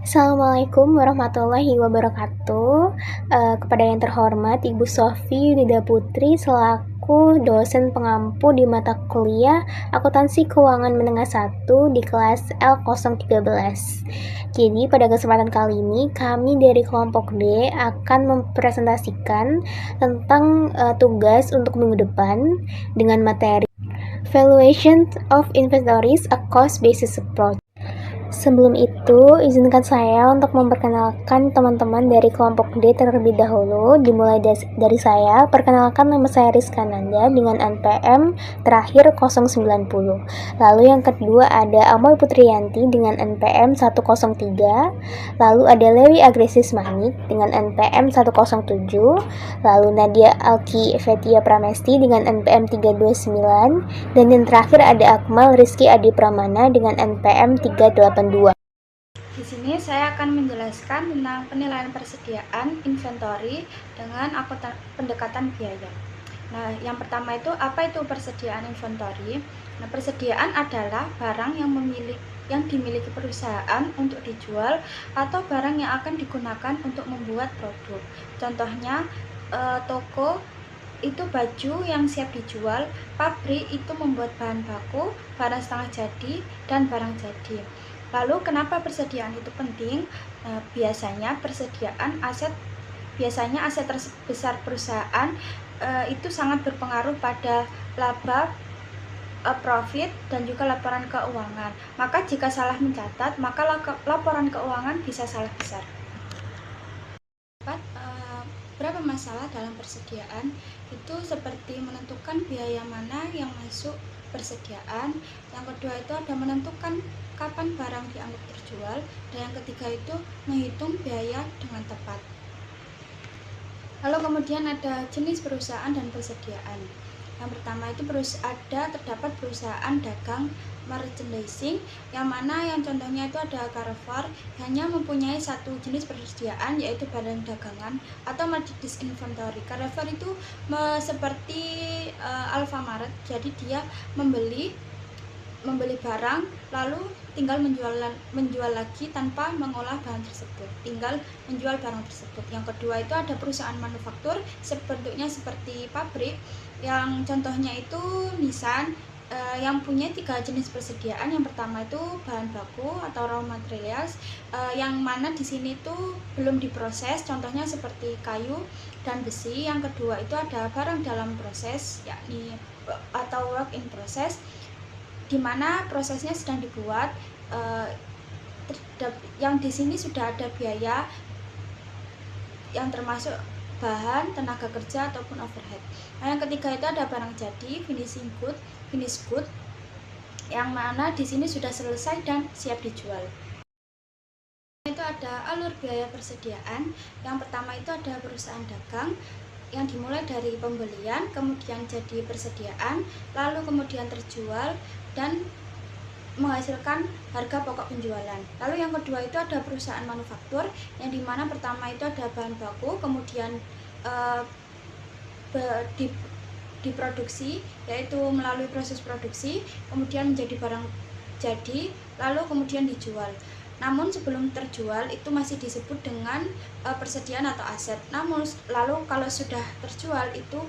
Assalamualaikum warahmatullahi wabarakatuh. Kepada yang terhormat Ibu Sofi Yudhida Putri selaku dosen pengampu di mata kuliah Akuntansi Keuangan Menengah 1 di kelas L013. Jadi pada kesempatan kali ini kami dari kelompok D akan mempresentasikan tentang tugas untuk minggu depan dengan materi Valuation of Inventories a Cost Basis Approach. Sebelum itu, izinkan saya untuk memperkenalkan teman-teman dari kelompok D terlebih dahulu. Dimulai dari saya, perkenalkan nama saya Rizka Nanda dengan NPM terakhir 090. Lalu yang kedua ada Amoy Putriyanti dengan NPM 103. Lalu ada Lewi Agresis Manik dengan NPM 107. Lalu Nadia Alki Vetia Pramesti dengan NPM 329. Dan yang terakhir ada Akmal Rizky Adi Pramana dengan NPM 382. Di sini saya akan menjelaskan tentang penilaian persediaan inventory dengan pendekatan biaya. Nah, yang pertama itu apa itu persediaan inventory? Nah, persediaan adalah barang yang dimiliki perusahaan untuk dijual atau barang yang akan digunakan untuk membuat produk. Contohnya toko itu baju yang siap dijual, pabrik itu membuat bahan baku, barang setengah jadi, dan barang jadi. Lalu kenapa persediaan itu penting? Biasanya aset terbesar perusahaan itu sangat berpengaruh pada laba, profit, dan juga laporan keuangan. Maka jika salah mencatat, maka laporan keuangan bisa salah besar. Berapa masalah dalam persediaan itu seperti menentukan biaya mana yang masuk persediaan. Yang kedua itu ada menentukan kapan barang dianggap terjual, dan yang ketiga itu menghitung biaya dengan tepat. Lalu kemudian ada jenis perusahaan dan persediaan. Yang pertama itu terdapat perusahaan dagang merchandising, yang mana yang contohnya itu ada Carrefour, hanya mempunyai satu jenis persediaan yaitu barang dagangan atau merchandise inventory. Carrefour itu seperti Alfamart, jadi dia membeli barang lalu tinggal menjual lagi tanpa mengolah bahan tersebut, tinggal menjual barang tersebut. Yang kedua itu ada perusahaan manufaktur, bentuknya seperti pabrik, yang contohnya itu Nissan, yang punya 3 jenis persediaan. Yang pertama itu bahan baku atau raw materials, yang mana di sini itu belum diproses, contohnya seperti kayu dan besi. Yang kedua itu ada barang dalam proses, yakni atau work in process, di mana prosesnya sedang dibuat, yang di sini sudah ada biaya yang termasuk bahan, tenaga kerja ataupun overhead. Nah, yang ketiga itu ada barang jadi, finish good, yang mana di sini sudah selesai dan siap dijual. Itu ada alur biaya persediaan. Yang pertama itu ada perusahaan dagang, yang dimulai dari pembelian, kemudian jadi persediaan, lalu kemudian terjual dan menghasilkan harga pokok penjualan. Lalu yang kedua itu ada perusahaan manufaktur, yang dimana pertama itu ada bahan baku, kemudian diproduksi, yaitu melalui proses produksi, kemudian menjadi barang jadi, lalu kemudian dijual. Namun sebelum terjual itu masih disebut dengan persediaan atau aset. Namun lalu kalau sudah terjual itu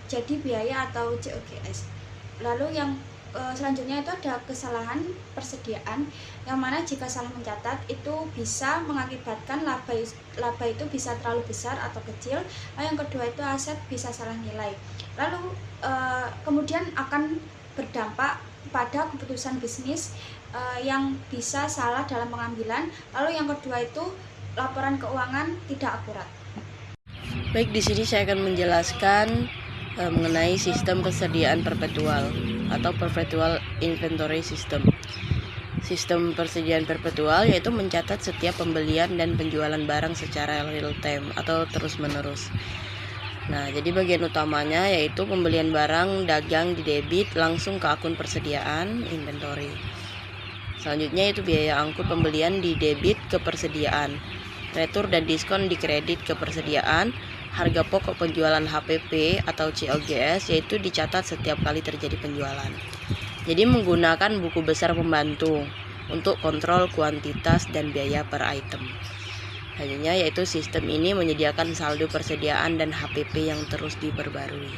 jadi biaya atau COGS. Lalu yang selanjutnya itu ada kesalahan persediaan, yang mana jika salah mencatat itu bisa mengakibatkan laba itu bisa terlalu besar atau kecil. Yang kedua itu aset bisa salah nilai. Lalu kemudian akan berdampak pada keputusan bisnis yang bisa salah dalam pengambilan. Lalu yang kedua itu laporan keuangan tidak akurat. Baik, di sini saya akan menjelaskan mengenai sistem persediaan perpetual atau perpetual inventory system. Sistem persediaan perpetual yaitu mencatat setiap pembelian dan penjualan barang secara real time atau terus-menerus. Nah, jadi bagian utamanya yaitu pembelian barang dagang di debit langsung ke akun persediaan inventory. Selanjutnya itu biaya angkut pembelian di debit ke persediaan, retur dan diskon di kredit ke persediaan, harga pokok penjualan HPP atau COGS yaitu dicatat setiap kali terjadi penjualan. Jadi menggunakan buku besar pembantu. untuk kontrol kuantitas dan biaya per item. Hanya yaitu sistem ini menyediakan saldo persediaan dan HPP yang terus diperbarui.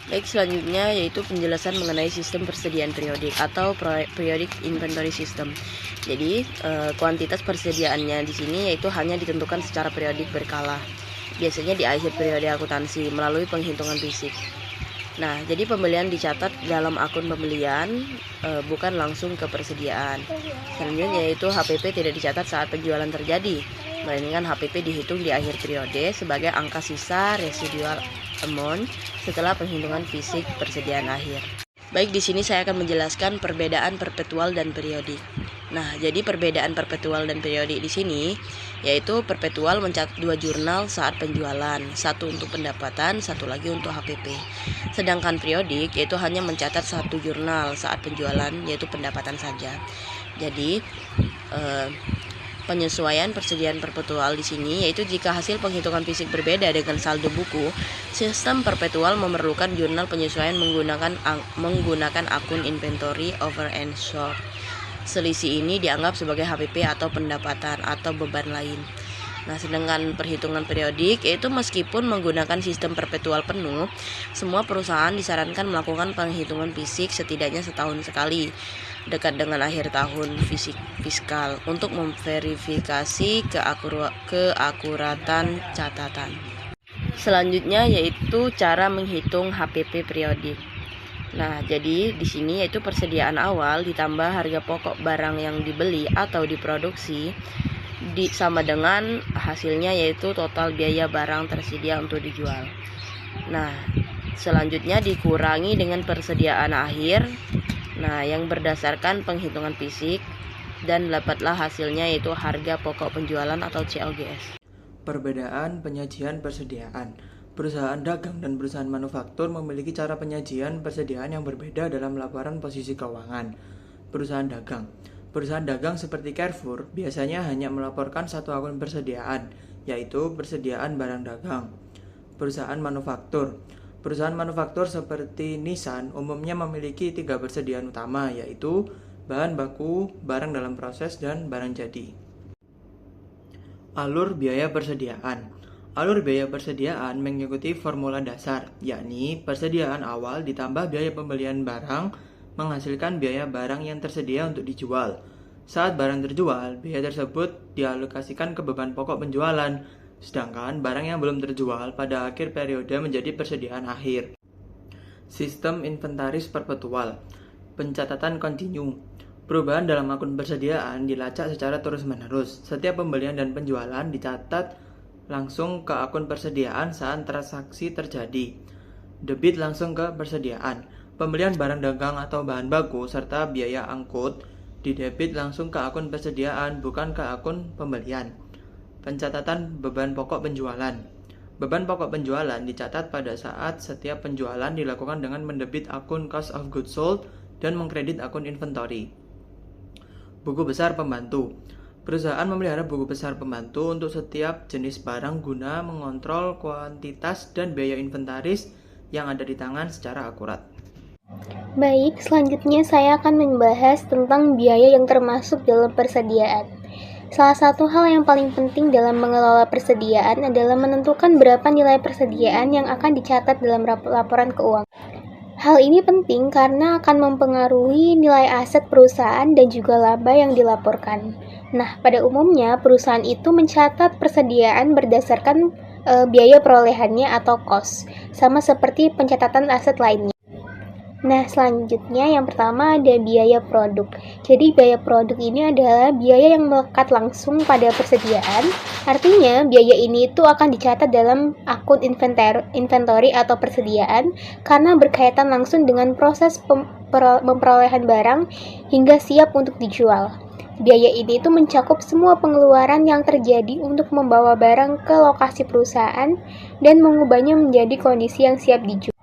Baik, selanjutnya yaitu penjelasan mengenai sistem persediaan periodik atau periodic inventory system. Jadi kuantitas persediaannya di sini yaitu hanya ditentukan secara periodik berkala, biasanya di akhir periode akuntansi melalui penghitungan fisik. Nah, jadi pembelian dicatat dalam akun pembelian, bukan langsung ke persediaan. Selanjutnya yaitu HPP tidak dicatat saat penjualan terjadi, melainkan HPP dihitung di akhir periode sebagai angka sisa residual amount setelah penghitungan fisik persediaan akhir. Baik, di sini saya akan menjelaskan perbedaan perpetual dan periodik. Nah, jadi perbedaan perpetual dan periodik di sini yaitu perpetual mencatat 2 jurnal saat penjualan, satu untuk pendapatan, satu lagi untuk HPP. Sedangkan periodik yaitu hanya mencatat 1 jurnal saat penjualan, yaitu pendapatan saja. Jadi penyesuaian persediaan perpetual di sini yaitu jika hasil penghitungan fisik berbeda dengan saldo buku, sistem perpetual memerlukan jurnal penyesuaian menggunakan akun inventory over and short. Selisih ini dianggap sebagai HPP atau pendapatan atau beban lain. Nah, sedangkan perhitungan periodik yaitu meskipun menggunakan sistem perpetual penuh, semua perusahaan disarankan melakukan penghitungan fisik setidaknya setahun sekali dekat dengan akhir tahun fiskal untuk memverifikasi keakuratan catatan. Selanjutnya yaitu cara menghitung HPP periodik. Nah, jadi di sini yaitu persediaan awal ditambah harga pokok barang yang dibeli atau diproduksi sama dengan hasilnya yaitu total biaya barang tersedia untuk dijual. Nah, selanjutnya dikurangi dengan persediaan akhir, nah yang berdasarkan penghitungan fisik, dan dapatlah hasilnya yaitu harga pokok penjualan atau COGS. Perbedaan penyajian persediaan. Perusahaan dagang dan perusahaan manufaktur memiliki cara penyajian persediaan yang berbeda dalam laporan posisi keuangan. Perusahaan dagang seperti Carrefour biasanya hanya melaporkan satu akun persediaan, yaitu persediaan barang dagang. Perusahaan manufaktur seperti Nissan umumnya memiliki 3 persediaan utama, yaitu bahan baku, barang dalam proses, dan barang jadi. Alur biaya persediaan. Alur biaya persediaan mengikuti formula dasar, yakni persediaan awal ditambah biaya pembelian barang menghasilkan biaya barang yang tersedia untuk dijual. Saat barang terjual, biaya tersebut dialokasikan ke beban pokok penjualan, sedangkan barang yang belum terjual pada akhir periode menjadi persediaan akhir. Sistem inventaris perpetual. Pencatatan kontinu. Perubahan dalam akun persediaan dilacak secara terus-menerus. Setiap pembelian dan penjualan dicatat langsung ke akun persediaan saat transaksi terjadi. Debit langsung ke persediaan. Pembelian barang dagang atau bahan baku serta biaya angkut didebit langsung ke akun persediaan, bukan ke akun pembelian. Pencatatan beban pokok penjualan. Beban pokok penjualan dicatat pada saat setiap penjualan dilakukan dengan mendebit akun cost of goods sold dan mengkredit akun inventory. Buku besar pembantu. Perusahaan memelihara buku besar pembantu untuk setiap jenis barang guna mengontrol kuantitas dan biaya inventaris yang ada di tangan secara akurat. Baik, selanjutnya saya akan membahas tentang biaya yang termasuk dalam persediaan. Salah satu hal yang paling penting dalam mengelola persediaan adalah menentukan berapa nilai persediaan yang akan dicatat dalam laporan keuangan. Hal ini penting karena akan mempengaruhi nilai aset perusahaan dan juga laba yang dilaporkan. Nah, pada umumnya perusahaan itu mencatat persediaan berdasarkan biaya perolehannya atau cost, sama seperti pencatatan aset lainnya. Nah, selanjutnya yang pertama ada biaya produk. Jadi biaya produk ini adalah biaya yang melekat langsung pada persediaan. Artinya biaya ini itu akan dicatat dalam akun inventory atau persediaan karena berkaitan langsung dengan proses memperolehan barang hingga siap untuk dijual. Biaya ini itu mencakup semua pengeluaran yang terjadi untuk membawa barang ke lokasi perusahaan dan mengubahnya menjadi kondisi yang siap dijual.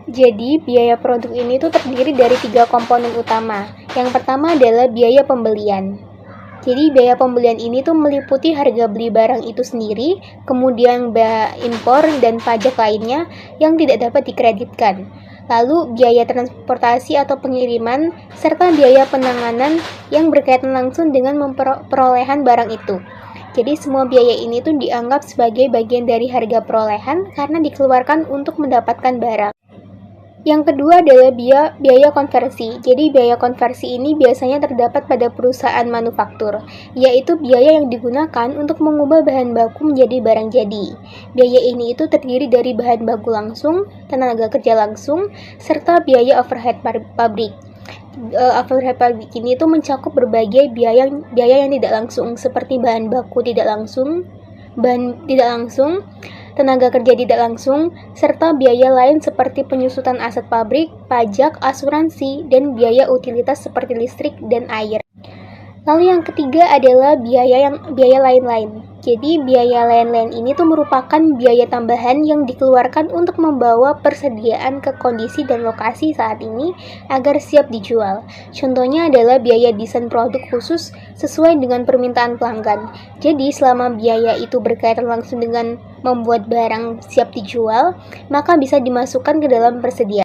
Jadi, biaya produk ini tuh terdiri dari 3 komponen utama. Yang pertama adalah biaya pembelian. Jadi, biaya pembelian ini tuh meliputi harga beli barang itu sendiri, kemudian biaya impor dan pajak lainnya yang tidak dapat dikreditkan. lalu biaya transportasi atau pengiriman, serta biaya penanganan yang berkaitan langsung dengan perolehan barang itu. Jadi semua biaya ini tuh dianggap sebagai bagian dari harga perolehan karena dikeluarkan untuk mendapatkan barang. Yang kedua adalah biaya konversi. Jadi biaya konversi ini biasanya terdapat pada perusahaan manufaktur, yaitu biaya yang digunakan untuk mengubah bahan baku menjadi barang jadi. Biaya ini itu terdiri dari bahan baku langsung, tenaga kerja langsung, serta biaya overhead pabrik. Overhead pabrik ini itu mencakup berbagai biaya yang tidak langsung seperti bahan baku tidak langsung, tenaga kerja tidak langsung, serta biaya lain seperti penyusutan aset pabrik, pajak, asuransi, dan biaya utilitas seperti listrik dan air. Lalu yang ketiga adalah biaya lain-lain. Jadi biaya lain-lain ini tuh merupakan biaya tambahan yang dikeluarkan untuk membawa persediaan ke kondisi dan lokasi saat ini agar siap dijual. Contohnya adalah biaya desain produk khusus sesuai dengan permintaan pelanggan. Jadi selama biaya itu berkaitan langsung dengan membuat barang siap dijual, maka bisa dimasukkan ke dalam persediaan.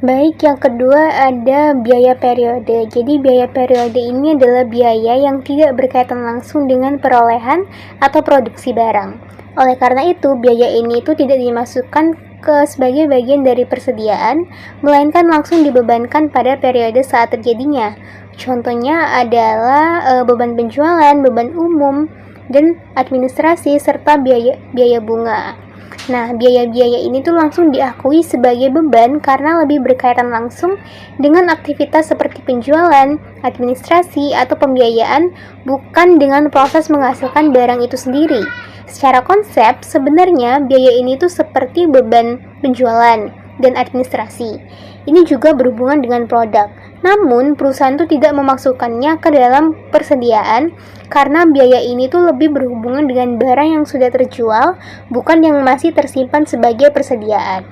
Baik, yang kedua ada biaya periode. Jadi biaya periode ini adalah biaya yang tidak berkaitan langsung dengan perolehan atau produksi barang. Oleh karena itu, biaya ini itu tidak dimasukkan sebagai bagian dari persediaan, melainkan langsung dibebankan pada periode saat terjadinya. Contohnya adalah beban penjualan, beban umum, dan administrasi, serta biaya bunga. Nah, biaya-biaya ini tuh langsung diakui sebagai beban karena lebih berkaitan langsung dengan aktivitas seperti penjualan, administrasi, atau pembiayaan, bukan dengan proses menghasilkan barang itu sendiri. Secara konsep, sebenarnya biaya ini tuh seperti beban penjualan dan administrasi. Ini juga berhubungan dengan produk. Namun, perusahaan itu tidak memasukkannya ke dalam persediaan karena biaya ini tuh lebih berhubungan dengan barang yang sudah terjual, bukan yang masih tersimpan sebagai persediaan.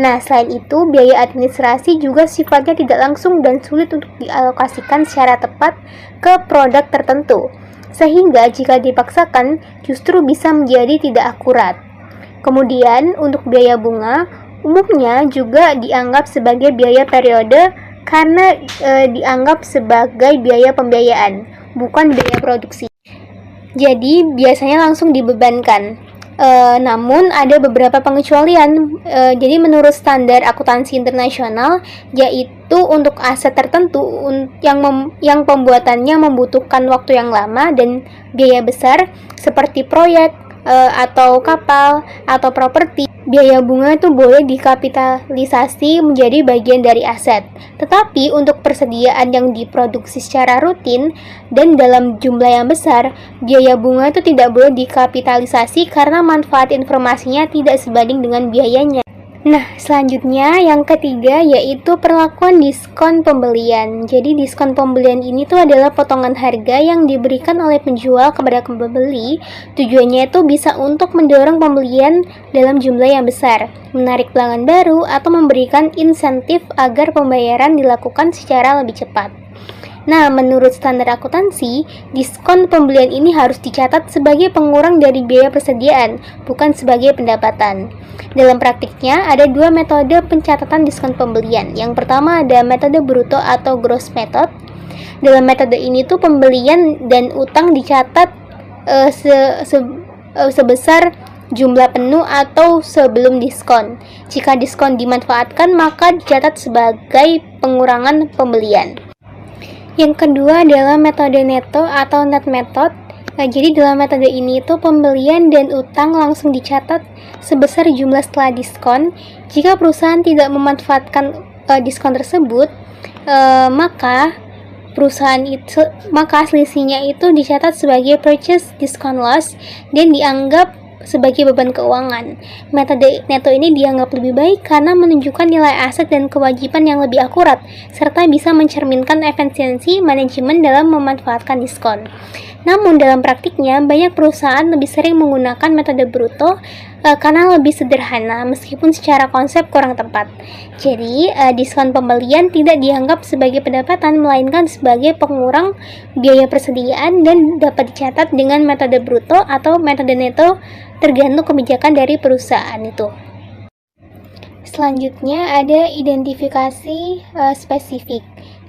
Nah, selain itu, biaya administrasi juga sifatnya tidak langsung dan sulit untuk dialokasikan secara tepat ke produk tertentu, sehingga jika dipaksakan justru bisa menjadi tidak akurat. Kemudian, untuk biaya bunga, umumnya juga dianggap sebagai biaya periode karena dianggap sebagai biaya pembiayaan, bukan biaya produksi. Jadi biasanya langsung dibebankan. Namun ada beberapa pengecualian. Jadi menurut standar akuntansi internasional, yaitu untuk aset tertentu yang pembuatannya membutuhkan waktu yang lama dan biaya besar seperti proyek atau kapal atau properti, biaya bunga itu boleh dikapitalisasi menjadi bagian dari aset. Tetapi untuk persediaan yang diproduksi secara rutin dan dalam jumlah yang besar, biaya bunga itu tidak boleh dikapitalisasi karena manfaat informasinya tidak sebanding dengan biayanya. Nah, selanjutnya yang ketiga yaitu perlakuan diskon pembelian. Jadi diskon pembelian ini tuh adalah potongan harga yang diberikan oleh penjual kepada pembeli. Tujuannya itu bisa untuk mendorong pembelian dalam jumlah yang besar, menarik pelanggan baru, atau memberikan insentif agar pembayaran dilakukan secara lebih cepat. Nah, menurut standar akuntansi, diskon pembelian ini harus dicatat sebagai pengurang dari biaya persediaan, bukan sebagai pendapatan. Dalam praktiknya, ada dua metode pencatatan diskon pembelian. Yang pertama ada metode bruto atau gross method. Dalam metode ini tuh pembelian dan utang dicatat sebesar jumlah penuh atau sebelum diskon. Jika diskon dimanfaatkan, maka dicatat sebagai pengurangan pembelian. Yang kedua adalah metode neto atau net method. Jadi dalam metode ini tuh pembelian dan utang langsung dicatat sebesar jumlah setelah diskon. Jika perusahaan tidak memanfaatkan diskon tersebut, maka selisihnya itu dicatat sebagai purchase discount loss dan dianggap sebagai beban keuangan. Metode neto ini dianggap lebih baik karena menunjukkan nilai aset dan kewajiban yang lebih akurat, serta bisa mencerminkan efisiensi manajemen dalam memanfaatkan diskon. Namun dalam praktiknya, banyak perusahaan lebih sering menggunakan metode bruto karena lebih sederhana meskipun secara konsep kurang tepat. Jadi, diskon pembelian tidak dianggap sebagai pendapatan melainkan sebagai pengurang biaya persediaan dan dapat dicatat dengan metode bruto atau metode neto tergantung kebijakan dari perusahaan itu. Selanjutnya ada identifikasi spesifik.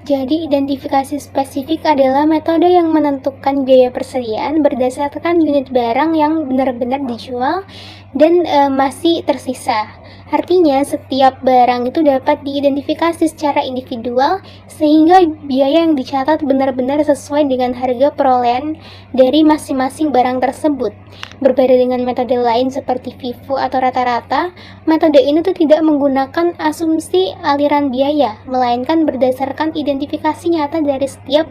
Jadi identifikasi spesifik adalah metode yang menentukan biaya persediaan berdasarkan unit barang yang benar-benar dijual dan masih tersisa. Artinya setiap barang itu dapat diidentifikasi secara individual sehingga biaya yang dicatat benar-benar sesuai dengan harga perolehan dari masing-masing barang tersebut. Berbeda dengan metode lain seperti FIFO atau rata-rata, metode ini tuh tidak menggunakan asumsi aliran biaya, melainkan berdasarkan identifikasi nyata dari setiap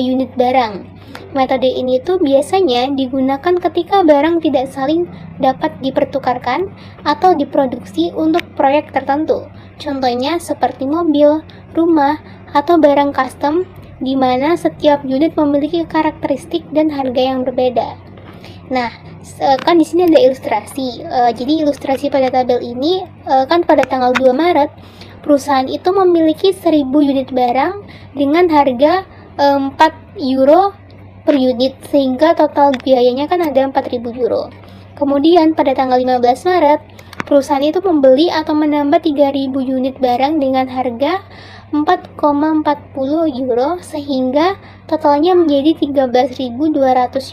unit barang. Metode ini tuh biasanya digunakan ketika barang tidak saling dapat dipertukarkan atau diproduksi untuk proyek tertentu. Contohnya seperti mobil, rumah, atau barang custom di mana setiap unit memiliki karakteristik dan harga yang berbeda. Nah, kan di sini ada ilustrasi. Jadi ilustrasi pada tabel ini kan pada tanggal 2 Maret perusahaan itu memiliki 1000 unit barang dengan harga 4 euro per unit, sehingga total biayanya kan ada 4.000 euro. Kemudian pada tanggal 15 Maret perusahaan itu membeli atau menambah 3.000 unit barang dengan harga 4,40 euro, sehingga totalnya menjadi 13.200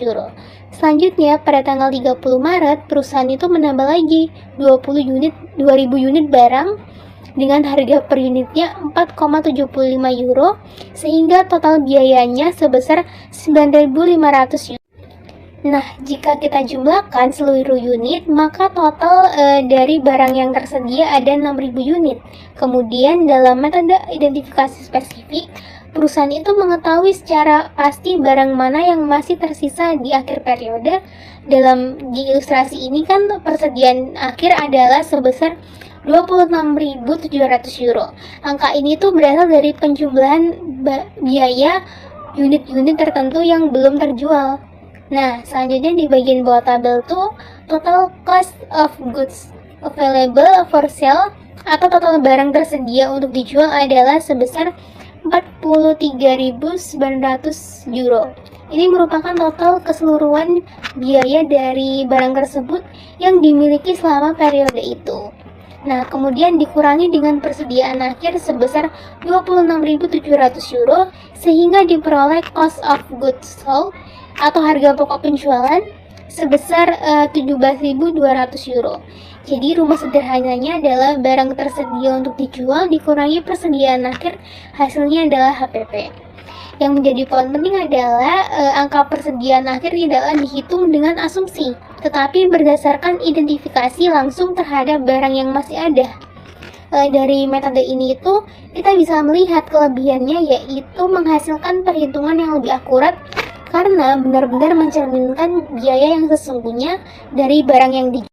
euro. Selanjutnya pada tanggal 30 Maret perusahaan itu menambah lagi 2000 unit barang dengan harga per unitnya 4,75 euro, sehingga total biayanya sebesar 9.500 euro. Nah, jika kita jumlahkan seluruh unit, maka total dari barang yang tersedia ada 6.000 unit. Kemudian dalam metode identifikasi spesifik, perusahaan itu mengetahui secara pasti barang mana yang masih tersisa di akhir periode. Di ilustrasi ini kan persediaan akhir adalah sebesar 26.700 euro. Angka ini tuh berasal dari penjumlahan biaya unit-unit tertentu yang belum terjual. Nah, selanjutnya di bagian bawah tabel tuh total cost of goods available for sale atau total barang tersedia untuk dijual adalah sebesar 43.900 euro. Ini merupakan total keseluruhan biaya dari barang tersebut yang dimiliki selama periode itu. Nah, kemudian dikurangi dengan persediaan akhir sebesar 26.700 euro, sehingga diperoleh cost of goods sold atau harga pokok penjualan sebesar 17.200 euro. Jadi rumus sederhananya adalah barang tersedia untuk dijual dikurangi persediaan akhir, hasilnya adalah HPP. Yang menjadi poin penting adalah angka persediaan akhir tidaklah dihitung dengan asumsi, tetapi berdasarkan identifikasi langsung terhadap barang yang masih ada. Dari metode ini itu kita bisa melihat kelebihannya, yaitu menghasilkan perhitungan yang lebih akurat karena benar-benar mencerminkan biaya yang sesungguhnya dari barang yang dijual.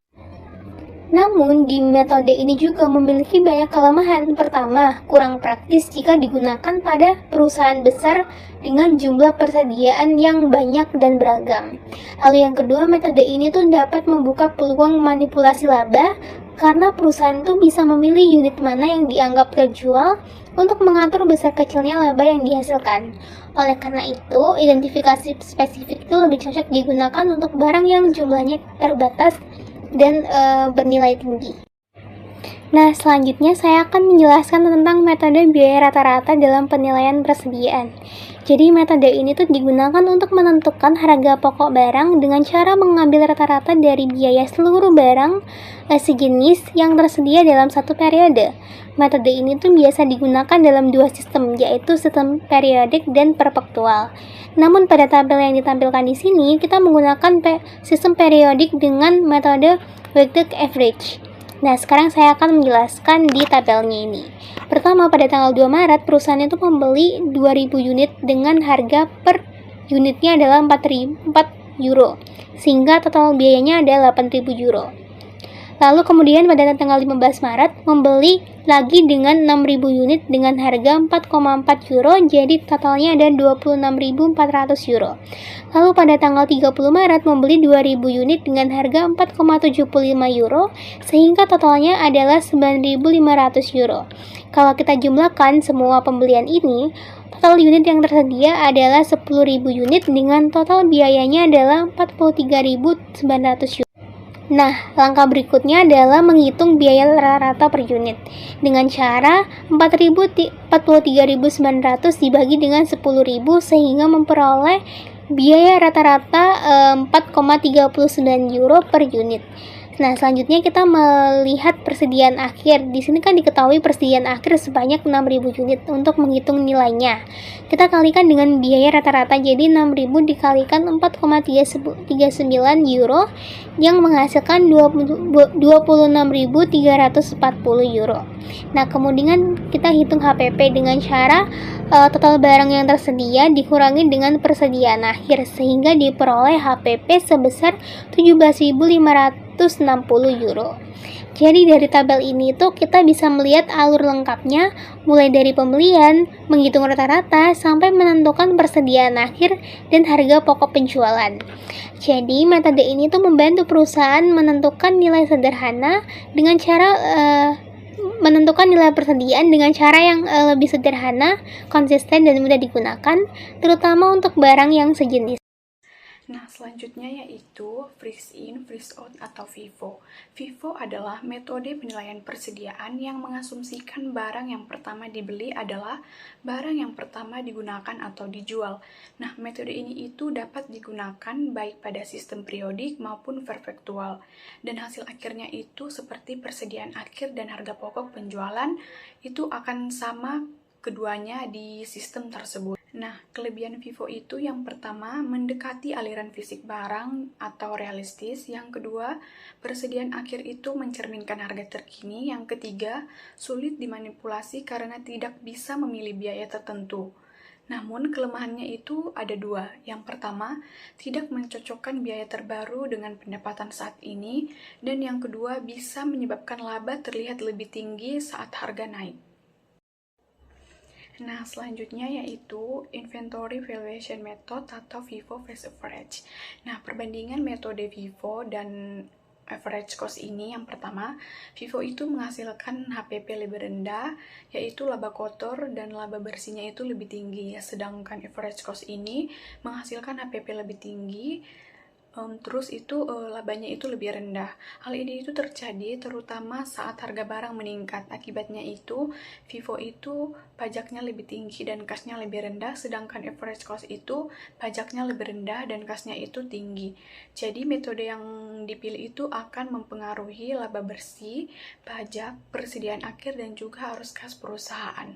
Namun, di metode ini juga memiliki banyak kelemahan. Pertama, kurang praktis jika digunakan pada perusahaan besar dengan jumlah persediaan yang banyak dan beragam. Lalu yang kedua, metode ini tuh dapat membuka peluang manipulasi laba karena perusahaan itu bisa memilih unit mana yang dianggap terjual untuk mengatur besar kecilnya laba yang dihasilkan. Oleh karena itu, identifikasi spesifik itu lebih cocok digunakan untuk barang yang jumlahnya terbatas dan bernilai tinggi. Nah, selanjutnya saya akan menjelaskan tentang metode biaya rata-rata dalam penilaian persediaan. Jadi metode ini tuh digunakan untuk menentukan harga pokok barang dengan cara mengambil rata-rata dari biaya seluruh barang sejenis yang tersedia dalam satu periode. Metode ini tuh biasa digunakan dalam dua sistem, yaitu sistem periodik dan perpetual. Namun pada tabel yang ditampilkan di sini, kita menggunakan sistem periodik dengan metode weighted average. Nah, sekarang saya akan menjelaskan di tabelnya ini. Pertama, pada tanggal 2 Maret, perusahaan itu membeli 2.000 unit dengan harga per unitnya adalah 4 euro, sehingga total biayanya adalah 8.000 euro. Lalu kemudian pada tanggal 15 Maret membeli lagi dengan 6.000 unit dengan harga 4,4 euro, jadi totalnya ada 26.400 euro. Lalu pada tanggal 30 Maret membeli 2.000 unit dengan harga 4,75 euro, sehingga totalnya adalah 9.500 euro. Kalau kita jumlahkan semua pembelian ini, total unit yang tersedia adalah 10.000 unit dengan total biayanya adalah 43.900 euro. Nah, langkah berikutnya adalah menghitung biaya rata-rata per unit dengan cara 43.900 dibagi dengan 10.000 sehingga memperoleh biaya rata-rata 4,39 euro per unit. Nah, selanjutnya kita melihat persediaan akhir. Di sini kan diketahui persediaan akhir sebanyak 6.000 unit. Untuk menghitung nilainya, kita kalikan dengan biaya rata-rata. Jadi 6.000 dikalikan 4,39 euro yang menghasilkan 26.340 euro. Nah, kemudian kita hitung HPP dengan cara total barang yang tersedia dikurangi dengan persediaan akhir sehingga diperoleh HPP sebesar 17.560 euro. Jadi dari tabel ini tuh kita bisa melihat alur lengkapnya mulai dari pembelian, menghitung rata-rata sampai menentukan persediaan akhir dan harga pokok penjualan. Jadi metode ini tuh membantu perusahaan menentukan nilai sederhana dengan cara menentukan nilai persediaan dengan cara yang lebih sederhana, konsisten dan mudah digunakan, terutama untuk barang yang sejenis. Nah, selanjutnya yaitu freeze in, freeze out atau FIFO. FIFO adalah metode penilaian persediaan yang mengasumsikan barang yang pertama dibeli adalah barang yang pertama digunakan atau dijual. Nah, metode ini itu dapat digunakan baik pada sistem periodik maupun perpetual. Dan hasil akhirnya itu seperti persediaan akhir dan harga pokok penjualan itu akan sama keduanya di sistem tersebut. Nah, kelebihan FIFO itu yang pertama, mendekati aliran fisik barang atau realistis. Yang kedua, persediaan akhir itu mencerminkan harga terkini. Yang ketiga, sulit dimanipulasi karena tidak bisa memilih biaya tertentu. Namun, kelemahannya itu ada dua. Yang pertama, tidak mencocokkan biaya terbaru dengan pendapatan saat ini. Dan yang kedua, bisa menyebabkan laba terlihat lebih tinggi saat harga naik. Nah, selanjutnya yaitu Inventory Valuation Method atau FIFO versus Average. Nah, perbandingan metode FIFO dan average cost ini, yang pertama, FIFO itu menghasilkan HPP lebih rendah, yaitu laba kotor dan laba bersihnya itu lebih tinggi, sedangkan average cost ini menghasilkan HPP lebih tinggi, terus itu labanya itu lebih rendah. Hal ini itu terjadi terutama saat harga barang meningkat. Akibatnya itu FIFO itu pajaknya lebih tinggi dan kasnya lebih rendah, sedangkan average cost itu pajaknya lebih rendah dan kasnya itu tinggi. Jadi metode yang dipilih itu akan mempengaruhi laba bersih, pajak, persediaan akhir dan juga arus kas perusahaan.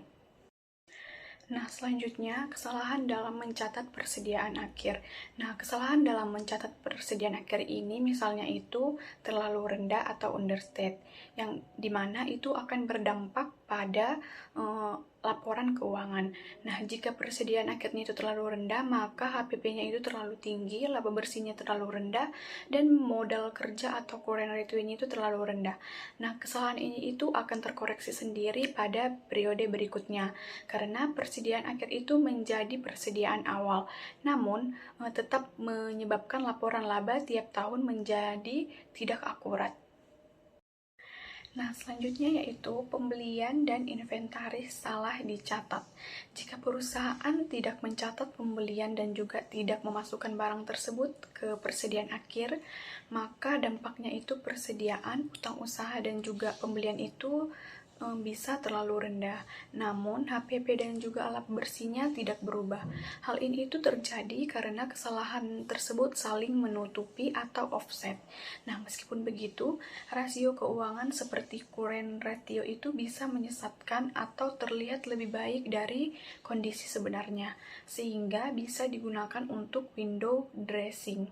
Nah, selanjutnya, kesalahan dalam mencatat persediaan akhir. Nah, kesalahan dalam mencatat persediaan akhir ini misalnya itu terlalu rendah atau understate, yang dimana itu akan berdampak pada laporan keuangan. Nah, jika persediaan akhirnya itu terlalu rendah, maka HPP-nya itu terlalu tinggi, laba bersihnya terlalu rendah, dan modal kerja atau current ratio-nya itu terlalu rendah. Nah, kesalahan ini itu akan terkoreksi sendiri pada periode berikutnya, karena persediaan akhir itu menjadi persediaan awal, namun tetap menyebabkan laporan laba tiap tahun menjadi tidak akurat. Nah, selanjutnya yaitu pembelian dan inventaris salah dicatat. Jika perusahaan tidak mencatat pembelian dan juga tidak memasukkan barang tersebut ke persediaan akhir, maka dampaknya itu persediaan, utang usaha, dan juga pembelian itu bisa terlalu rendah. Namun, HPP dan juga alat bersihnya tidak berubah. Hal ini itu terjadi karena kesalahan tersebut saling menutupi atau offset. Nah, meskipun begitu, rasio keuangan seperti current ratio itu bisa menyesatkan atau terlihat lebih baik dari kondisi sebenarnya, sehingga bisa digunakan untuk window dressing.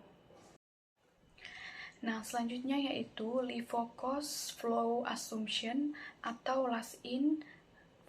Nah, selanjutnya yaitu LIFO Cost Flow Assumption atau Last In,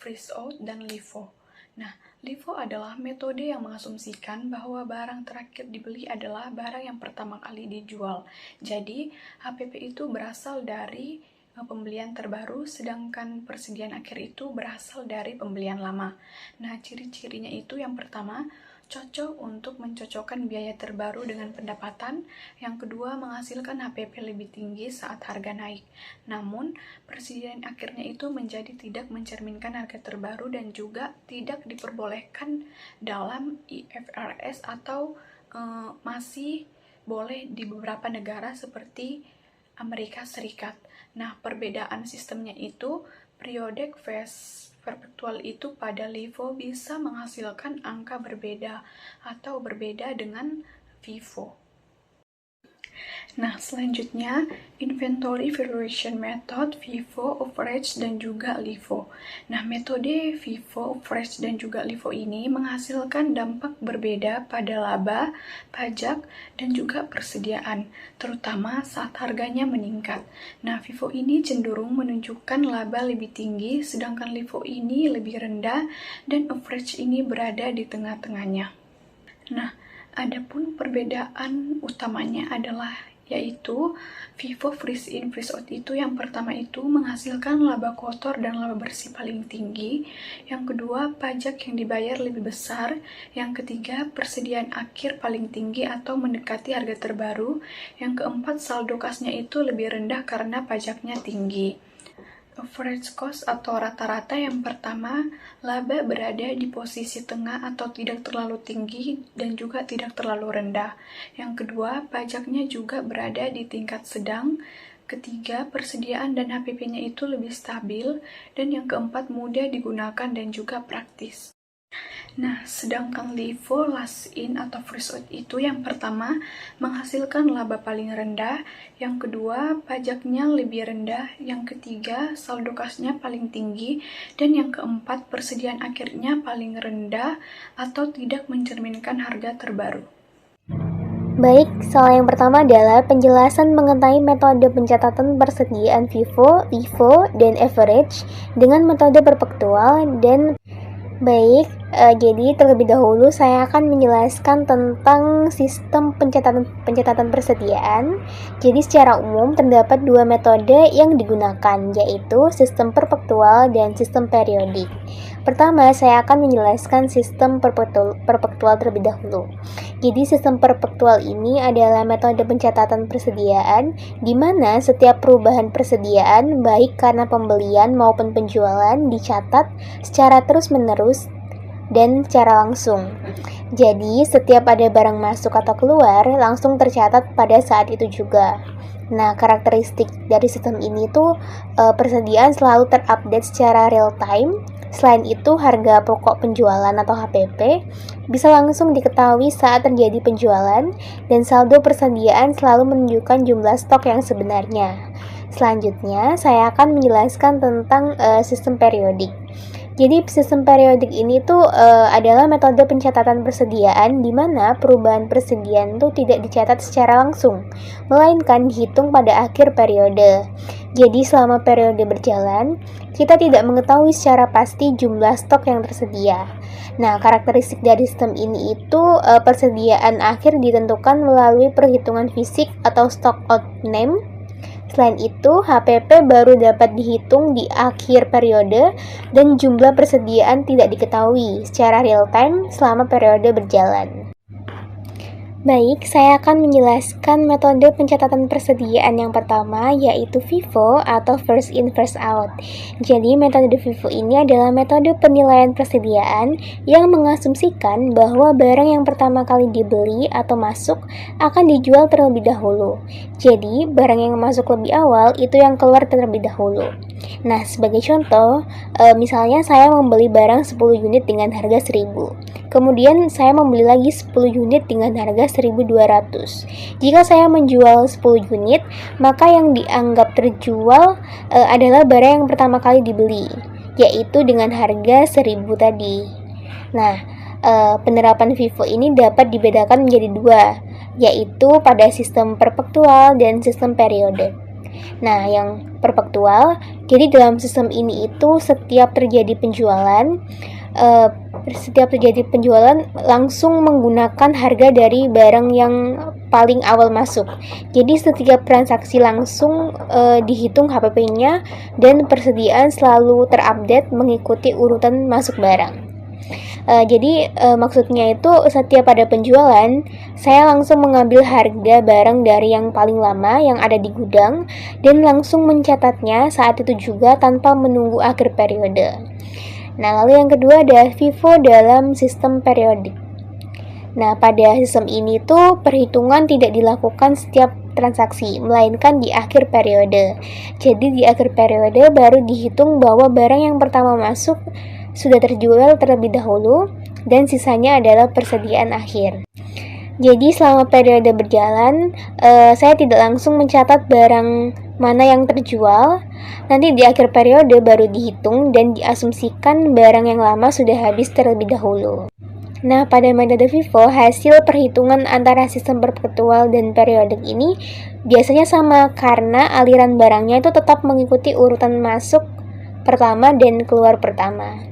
Freeze Out, dan LIFO. Nah, LIFO adalah metode yang mengasumsikan bahwa barang terakhir dibeli adalah barang yang pertama kali dijual. Jadi, HPP itu berasal dari pembelian terbaru, sedangkan persediaan akhir itu berasal dari pembelian lama. Nah, ciri-cirinya itu yang pertama, cocok untuk mencocokkan biaya terbaru dengan pendapatan. Yang kedua, menghasilkan HPP lebih tinggi saat harga naik. Namun, persediaan akhirnya itu menjadi tidak mencerminkan harga terbaru dan juga tidak diperbolehkan dalam IFRS atau masih boleh di beberapa negara seperti Amerika Serikat. Nah, perbedaan sistemnya itu periodic phase perpetual itu pada LIFO bisa menghasilkan angka berbeda atau berbeda dengan FIFO. Nah, selanjutnya inventory valuation method, FIFO, average, dan juga LIFO. Nah, metode FIFO, average, dan juga LIFO ini menghasilkan dampak berbeda pada laba, pajak, dan juga persediaan, terutama saat harganya meningkat. Nah, FIFO ini cenderung menunjukkan laba lebih tinggi, sedangkan LIFO ini lebih rendah, dan average ini berada di tengah-tengahnya. Nah, adapun perbedaan utamanya adalah yaitu FIFO freeze in freeze out itu yang pertama itu menghasilkan laba kotor dan laba bersih paling tinggi, yang kedua pajak yang dibayar lebih besar, yang ketiga persediaan akhir paling tinggi atau mendekati harga terbaru, yang keempat saldo kasnya itu lebih rendah karena pajaknya tinggi. Average cost atau rata-rata yang pertama, laba berada di posisi tengah atau tidak terlalu tinggi dan juga tidak terlalu rendah. Yang kedua, pajaknya juga berada di tingkat sedang. Ketiga, persediaan dan HPP-nya itu lebih stabil. Dan yang keempat, mudah digunakan dan juga praktis. Nah, sedangkan LIFO last in atau freeze out itu yang pertama menghasilkan laba paling rendah, yang kedua pajaknya lebih rendah, yang ketiga saldo kasnya paling tinggi, dan yang keempat persediaan akhirnya paling rendah atau tidak mencerminkan harga terbaru. Baik, soal yang pertama adalah penjelasan mengenai metode pencatatan persediaan FIFO, LIFO, dan average dengan metode perpektual dan baik, jadi terlebih dahulu saya akan menjelaskan tentang sistem pencatatan persediaan. Jadi secara umum terdapat dua metode yang digunakan, yaitu sistem perpektual dan sistem periodik. Pertama, saya akan menjelaskan sistem perpektual terlebih dahulu. Jadi sistem perpektual ini adalah metode pencatatan persediaan di mana setiap perubahan persediaan baik karena pembelian maupun penjualan dicatat secara terus-menerus dan secara langsung. Jadi setiap ada barang masuk atau keluar langsung tercatat pada saat itu juga. Nah, karakteristik dari sistem ini tuh persediaan selalu terupdate secara real time. Selain itu, harga pokok penjualan atau HPP bisa langsung diketahui saat terjadi penjualan, dan saldo persediaan selalu menunjukkan jumlah stok yang sebenarnya. Selanjutnya, saya akan menjelaskan tentang sistem periodik. Jadi sistem periodik ini tuh adalah metode pencatatan persediaan di mana perubahan persediaan tuh tidak dicatat secara langsung, melainkan dihitung pada akhir periode. Jadi selama periode berjalan, kita tidak mengetahui secara pasti jumlah stok yang tersedia. Nah, karakteristik dari sistem ini itu persediaan akhir ditentukan melalui perhitungan fisik atau stock out name. Selain itu, HPP baru dapat dihitung di akhir periode dan jumlah persediaan tidak diketahui secara real time selama periode berjalan. Baik, saya akan menjelaskan metode pencatatan persediaan yang pertama, yaitu FIFO atau first in first out. Jadi metode FIFO ini adalah metode penilaian persediaan yang mengasumsikan bahwa barang yang pertama kali dibeli atau masuk akan dijual terlebih dahulu. Jadi barang yang masuk lebih awal itu yang keluar terlebih dahulu. Nah, sebagai contoh, misalnya saya membeli barang 10 unit dengan harga 1.000. Kemudian saya membeli lagi 10 unit dengan harga 1.200. Jika saya menjual 10 unit, maka yang dianggap terjual adalah barang yang pertama kali dibeli, yaitu dengan harga 1.000 tadi. Nah, penerapan FIFO ini dapat dibedakan menjadi dua, yaitu pada sistem perpektual dan sistem periode. Nah, yang perpektual, jadi dalam sistem ini itu setiap terjadi penjualan langsung menggunakan harga dari barang yang paling awal masuk. Jadi setiap transaksi langsung dihitung HPP-nya dan persediaan selalu terupdate mengikuti urutan masuk barang. Jadi maksudnya itu setiap ada penjualan, saya langsung mengambil harga barang dari yang paling lama yang ada di gudang dan langsung mencatatnya saat itu juga tanpa menunggu akhir periode. Nah, lalu yang kedua ada FIFO dalam sistem periodik. Nah, pada sistem ini tuh perhitungan tidak dilakukan setiap transaksi, melainkan di akhir periode. Jadi di akhir periode baru dihitung bahwa barang yang pertama masuk sudah terjual terlebih dahulu dan sisanya adalah persediaan akhir. Jadi selama periode berjalan, saya tidak langsung mencatat barang mana yang terjual. Nanti di akhir periode baru dihitung dan diasumsikan barang yang lama sudah habis terlebih dahulu. Nah, pada metode FIFO, hasil perhitungan antara sistem perpetual dan periodik ini biasanya sama karena aliran barangnya itu tetap mengikuti urutan masuk pertama dan keluar pertama.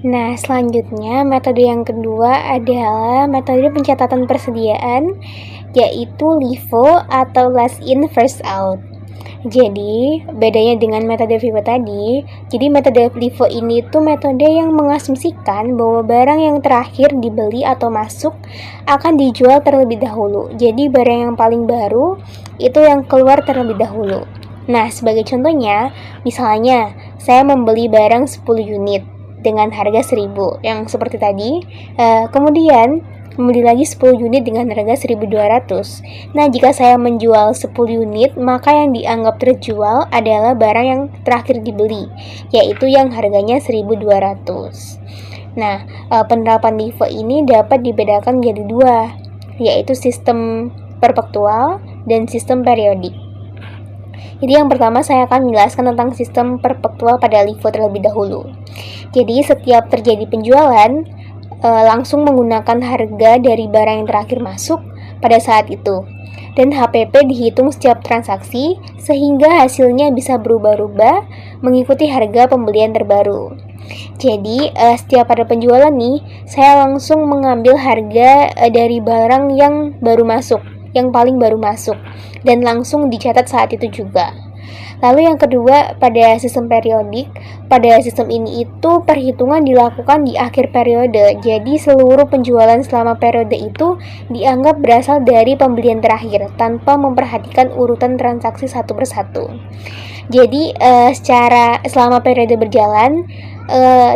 Nah, selanjutnya metode yang kedua adalah metode pencatatan persediaan, yaitu LIFO atau last in first out. Jadi, bedanya dengan metode FIFO tadi, jadi metode LIFO ini tuh metode yang mengasumsikan bahwa barang yang terakhir dibeli atau masuk akan dijual terlebih dahulu. Jadi, barang yang paling baru itu yang keluar terlebih dahulu. Nah, sebagai contohnya, misalnya saya membeli barang 10 unit dengan harga 1.000 yang seperti tadi, kemudian membeli lagi 10 unit dengan harga 1.200. Nah, jika saya menjual 10 unit, maka yang dianggap terjual adalah barang yang terakhir dibeli, yaitu yang harganya 1.200. Nah, penerapan LIFO ini dapat dibedakan menjadi dua, yaitu sistem perpetual dan sistem periodik. Jadi yang pertama saya akan menjelaskan tentang sistem perpetual pada LIFO terlebih dahulu. Jadi setiap terjadi penjualan, langsung menggunakan harga dari barang yang terakhir masuk pada saat itu. Dan HPP dihitung setiap transaksi sehingga hasilnya bisa berubah-ubah mengikuti harga pembelian terbaru. Jadi setiap ada penjualan nih, saya langsung mengambil harga dari barang yang baru masuk, yang paling baru masuk, dan langsung dicatat saat itu juga. Lalu yang kedua, pada sistem periodik, pada sistem ini itu perhitungan dilakukan di akhir periode. Jadi seluruh penjualan selama periode itu dianggap berasal dari pembelian terakhir tanpa memperhatikan urutan transaksi satu persatu. Jadi secara selama periode berjalan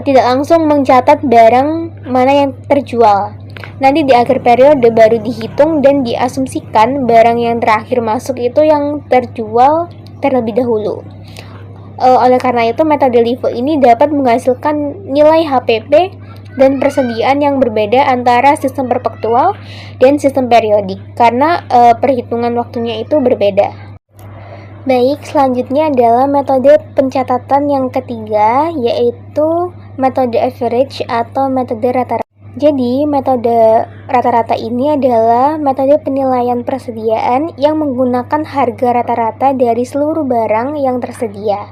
tidak langsung mencatat barang mana yang terjual. Nanti di akhir periode baru dihitung dan diasumsikan barang yang terakhir masuk itu yang terjual terlebih dahulu. Oleh karena itu, metode LIFO ini dapat menghasilkan nilai HPP dan persediaan yang berbeda antara sistem perpetual dan sistem periodik karena perhitungan waktunya itu berbeda. Baik, selanjutnya adalah metode pencatatan yang ketiga, yaitu metode average atau metode rata-rata. Jadi, metode rata-rata ini adalah metode penilaian persediaan yang menggunakan harga rata-rata dari seluruh barang yang tersedia.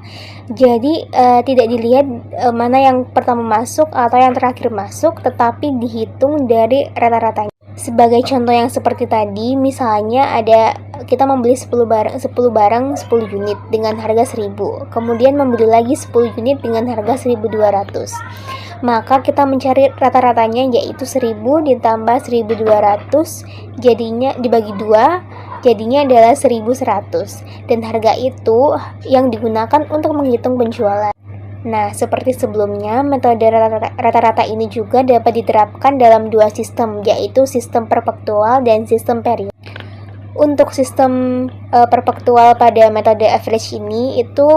Jadi, tidak dilihat mana yang pertama masuk atau yang terakhir masuk, tetapi dihitung dari rata-ratanya. Sebagai contoh yang seperti tadi, misalnya kita membeli 10 barang 10 unit dengan harga 1.000, kemudian membeli lagi 10 unit dengan harga 1.200. Maka kita mencari rata-ratanya, yaitu 1.000 ditambah 1.200 jadinya dibagi 2 jadinya adalah 1.100, dan harga itu yang digunakan untuk menghitung penjualan. Nah, seperti sebelumnya, metode rata-rata ini juga dapat diterapkan dalam dua sistem, yaitu sistem perpetual dan sistem periodik. Untuk sistem perpetual pada metode average ini itu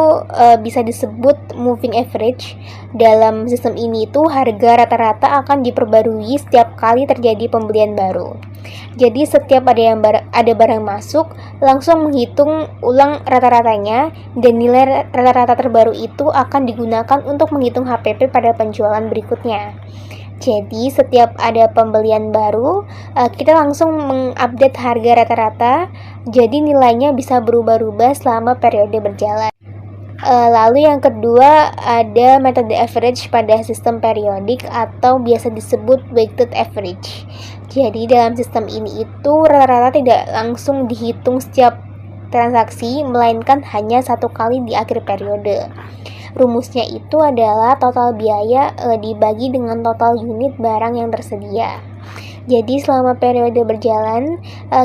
bisa disebut moving average. Dalam sistem ini itu harga rata-rata akan diperbarui setiap kali terjadi pembelian baru. Jadi setiap ada barang masuk, langsung menghitung ulang rata-ratanya, dan nilai rata-rata terbaru itu akan digunakan untuk menghitung HPP pada penjualan berikutnya. Jadi setiap ada pembelian baru, kita langsung mengupdate harga rata-rata, jadi nilainya bisa berubah-ubah selama periode berjalan. Lalu yang kedua ada metode average pada sistem periodik atau biasa disebut weighted average. Jadi dalam sistem ini itu rata-rata tidak langsung dihitung setiap transaksi, melainkan hanya satu kali di akhir periode. Rumusnya itu adalah total biaya dibagi dengan total unit barang yang tersedia. Jadi selama periode berjalan,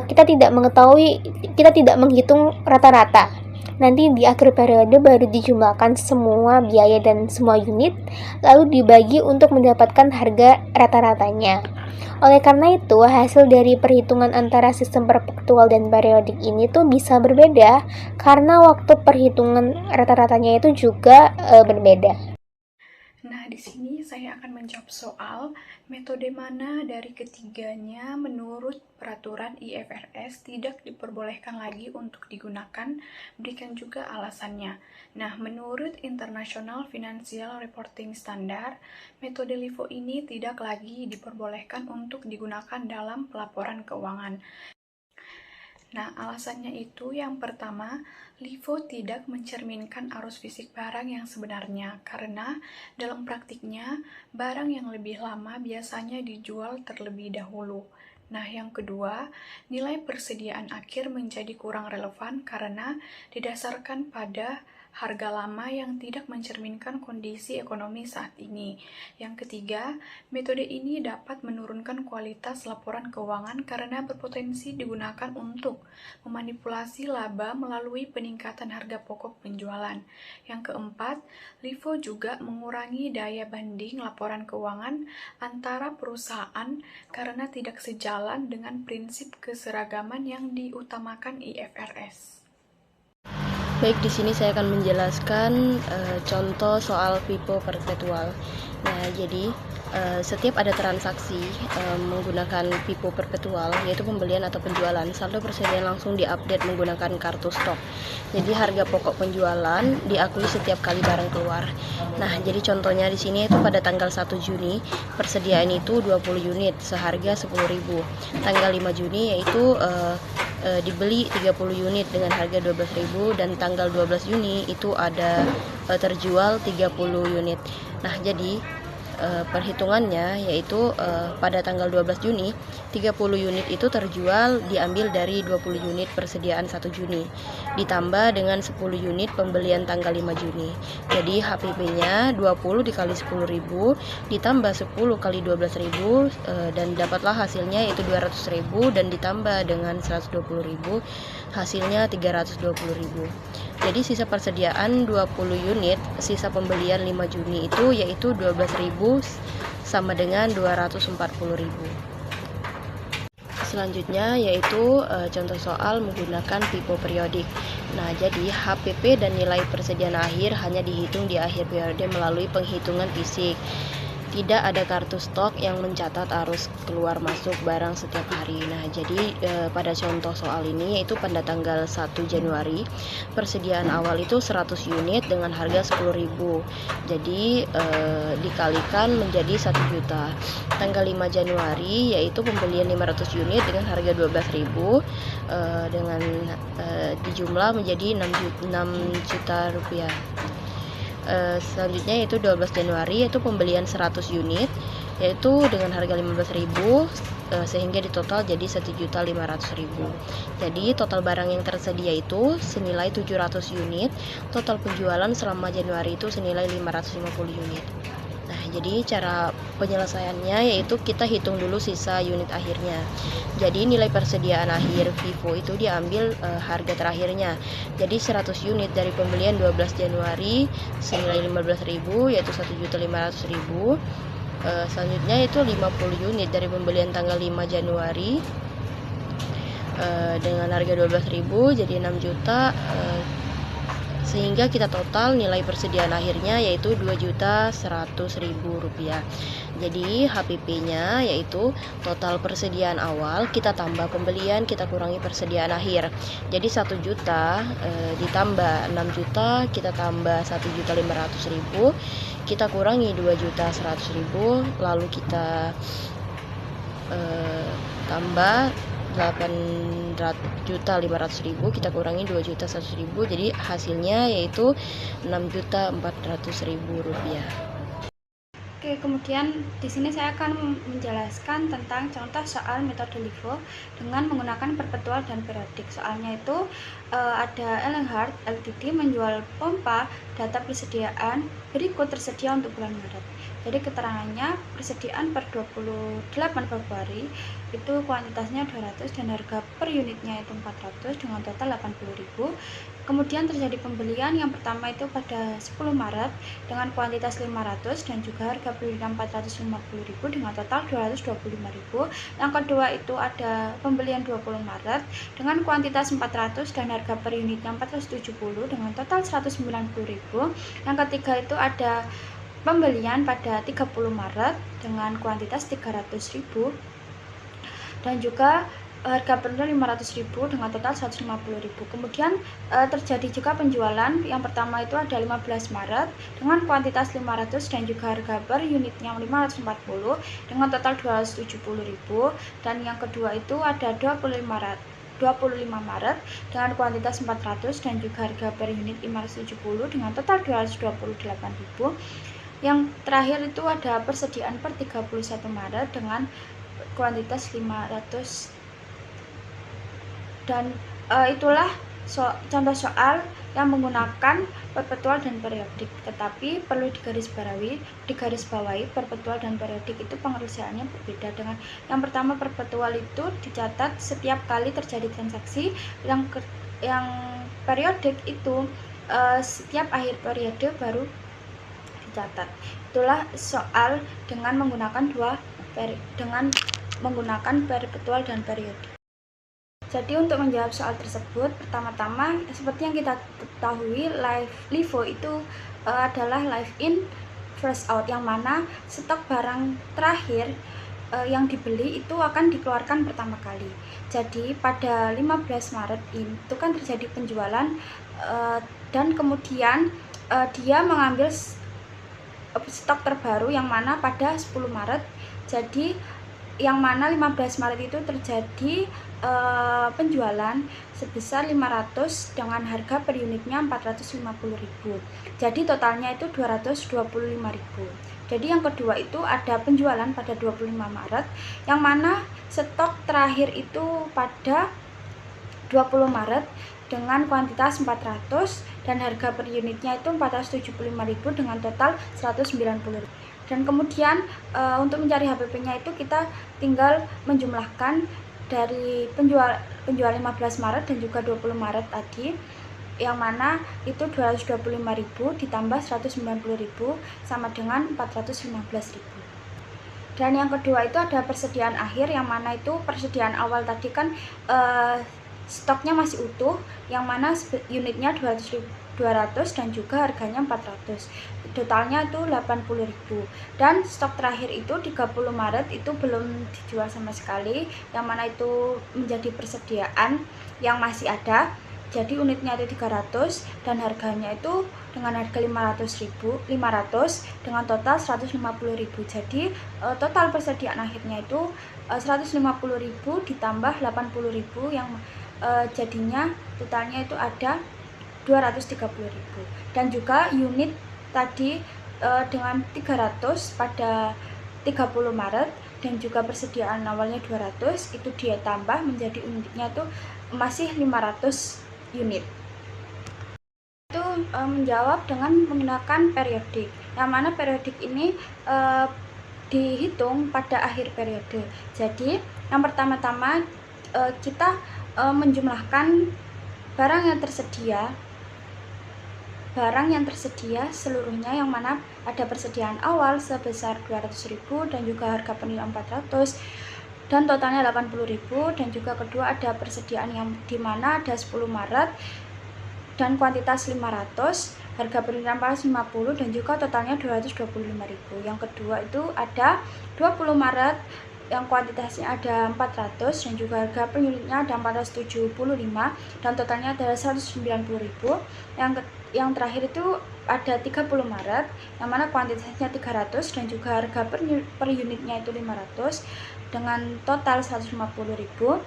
kita tidak menghitung rata-rata. Nanti di akhir periode baru dijumlahkan semua biaya dan semua unit, lalu dibagi untuk mendapatkan harga rata-ratanya. Oleh karena itu, hasil dari perhitungan antara sistem perpetual dan periodik ini tuh bisa berbeda karena waktu perhitungan rata-ratanya itu juga berbeda. Nah, di sini saya akan menjawab soal metode mana dari ketiganya menurut peraturan IFRS tidak diperbolehkan lagi untuk digunakan, berikan juga alasannya. Nah, menurut International Financial Reporting Standard, metode LIFO ini tidak lagi diperbolehkan untuk digunakan dalam pelaporan keuangan. Nah, alasannya itu yang pertama, LIFO tidak mencerminkan arus fisik barang yang sebenarnya karena dalam praktiknya, barang yang lebih lama biasanya dijual terlebih dahulu. Nah, yang kedua, nilai persediaan akhir menjadi kurang relevan karena didasarkan pada harga lama yang tidak mencerminkan kondisi ekonomi saat ini. Yang ketiga, metode ini dapat menurunkan kualitas laporan keuangan karena berpotensi digunakan untuk memanipulasi laba melalui peningkatan harga pokok penjualan. Yang keempat, LIFO juga mengurangi daya banding laporan keuangan antara perusahaan karena tidak sejalan dengan prinsip keseragaman yang diutamakan IFRS. Baik, di sini saya akan menjelaskan contoh soal FIFO perpetual. Nah, jadi setiap ada transaksi menggunakan FIFO perpetual, yaitu pembelian atau penjualan, saldo persediaan langsung diupdate menggunakan kartu stok. Jadi harga pokok penjualan diakui setiap kali barang keluar. Nah, jadi contohnya di sini itu pada tanggal 1 Juni persediaan itu 20 unit seharga 10.000. Tanggal 5 Juni yaitu dibeli 30 unit dengan harga 12.000 dan tanggal 12 Juni itu ada terjual 30 unit. Nah, jadi perhitungannya yaitu pada tanggal 12 Juni 30 unit itu terjual diambil dari 20 unit persediaan 1 Juni ditambah dengan 10 unit pembelian tanggal 5 Juni. Jadi HPP-nya 20 dikali 10.000 ditambah 10 kali 12.000 dan dapatlah hasilnya yaitu 200.000 dan ditambah dengan 120.000 hasilnya 320.000. Jadi sisa persediaan 20 unit, sisa pembelian 5 Juni itu yaitu 12.000 sama dengan 240.000. Selanjutnya yaitu contoh soal menggunakan FIFO periodik. Nah, jadi HPP dan nilai persediaan akhir hanya dihitung di akhir periode melalui penghitungan fisik. Tidak ada kartu stok yang mencatat arus keluar masuk barang setiap hari. Nah, jadi pada contoh soal ini yaitu pada tanggal 1 Januari persediaan awal itu 100 unit dengan harga 10.000. Jadi dikalikan menjadi 1 juta. Tanggal 5 Januari yaitu pembelian 500 unit dengan harga 12.000 dengan dijumlah menjadi 6 juta rupiah. Selanjutnya yaitu 12 Januari yaitu pembelian 100 unit yaitu dengan harga 15.000 sehingga di total jadi 1.500.000. Jadi total barang yang tersedia itu senilai 700 unit, total penjualan selama Januari itu senilai 550 unit. Nah, jadi cara penyelesaiannya yaitu kita hitung dulu sisa unit akhirnya. Jadi nilai persediaan akhir FIFO itu diambil harga terakhirnya. Jadi 100 unit dari pembelian 12 Januari senilai 15.000 yaitu 1.500.000. Selanjutnya itu 50 unit dari pembelian tanggal 5 Januari dengan harga 12.000 jadi 6 juta. Sehingga kita total nilai persediaan akhirnya yaitu 2.100.000 rupiah. Jadi HPP-nya yaitu total persediaan awal kita tambah pembelian kita kurangi persediaan akhir. Jadi 1 juta ditambah 6 juta kita tambah 1.500.000 kita kurangi 2.100.000 lalu kita tambah 8.500.000 kita kurangi 2.100.000 jadi hasilnya yaitu 6.400.000 rupiah. Oke, kemudian di sini saya akan menjelaskan tentang contoh soal metode LIFO dengan menggunakan perpetual dan periodik. Soalnya itu ada Elenhard Ltd menjual pompa data persediaan berikut tersedia untuk bulan Maret. Jadi keterangannya persediaan per 28 Februari itu kuantitasnya 200 dan harga per unitnya itu 400 dengan total 80.000. Kemudian terjadi pembelian yang pertama itu pada 10 Maret dengan kuantitas 500 dan juga harga per unit 450.000 dengan total 225.000. Yang kedua itu ada pembelian 20 Maret dengan kuantitas 400 dan harga per unitnya 470 dengan total 190.000. Yang ketiga itu ada pembelian pada 30 Maret dengan kuantitas 300.000 dan juga harga per 500.000 dengan total 150.000. Kemudian terjadi juga penjualan. Yang pertama itu ada 15 Maret dengan kuantitas 500 dan juga harga per unitnya 540 dengan total 270.000. Dan yang kedua itu ada 25 Maret dengan kuantitas 400 dan juga harga per unit 570 dengan total 228.000. Yang terakhir itu ada persediaan per 31 Maret dengan kuantitas 500. Dan itulah contoh soal yang menggunakan perpetual dan periodik. Tetapi perlu digarisbawahi perpetual dan periodik itu pengerjaannya berbeda. Dengan yang pertama, perpetual itu dicatat setiap kali terjadi transaksi, yang periodik itu setiap akhir periode baru dicatat. Itulah soal dengan menggunakan perpetual dan periodik. Jadi untuk menjawab soal tersebut, pertama-tama seperti yang kita ketahui, LIFO itu adalah live in first out, yang mana stok barang terakhir yang dibeli itu akan dikeluarkan pertama kali. Jadi pada 15 Maret itu kan terjadi penjualan dan kemudian dia mengambil stok terbaru yang mana pada 10 Maret. Jadi yang mana 15 Maret itu terjadi penjualan sebesar 500 dengan harga per unitnya 450.000. Jadi totalnya itu 225.000. Jadi yang kedua itu ada penjualan pada 25 Maret yang mana stok terakhir itu pada 20 Maret dengan kuantitas 400 dan harga per unitnya itu 475.000 dengan total 190.000. Dan kemudian untuk mencari HPP-nya itu kita tinggal menjumlahkan dari penjual 15 Maret dan juga 20 Maret tadi, yang mana itu 225.000 ditambah 190.000 sama dengan 415.000. Dan yang kedua itu ada persediaan akhir, yang mana itu persediaan awal tadi kan stoknya masih utuh, yang mana unitnya 200 dan juga harganya 400, totalnya itu 80.000. Dan stok terakhir itu 30 Maret itu belum dijual sama sekali, yang mana itu menjadi persediaan yang masih ada. Jadi unitnya itu 300 dan harganya itu dengan harga 500 dengan total 150.000. Jadi total persediaan akhirnya itu 150.000 ditambah 80.000 yang jadinya totalnya itu ada 230.000. Dan juga unit tadi dengan 300 pada 30 Maret dan juga persediaan awalnya 200 itu dia tambah menjadi unitnya itu masih 500 unit. Itu menjawab dengan menggunakan periodik, yang mana periodik ini dihitung pada akhir periode. Jadi yang pertama-tama kita menjumlahkan barang yang tersedia seluruhnya, yang mana ada persediaan awal sebesar 200.000 dan juga harga penilaian 400 dan totalnya 80.000. Dan juga kedua ada persediaan yang dimana ada 10 Maret dan kuantitas 500, harga penilaian 450 dan juga totalnya 225.000. Yang kedua itu ada 20 Maret yang kuantitasnya ada 400 dan juga harga per unitnya ada 475 dan totalnya adalah 190.000. Yang terakhir itu ada 30 Maret yang mana kuantitasnya 300 dan juga harga per unitnya itu 500 dengan total 150.000.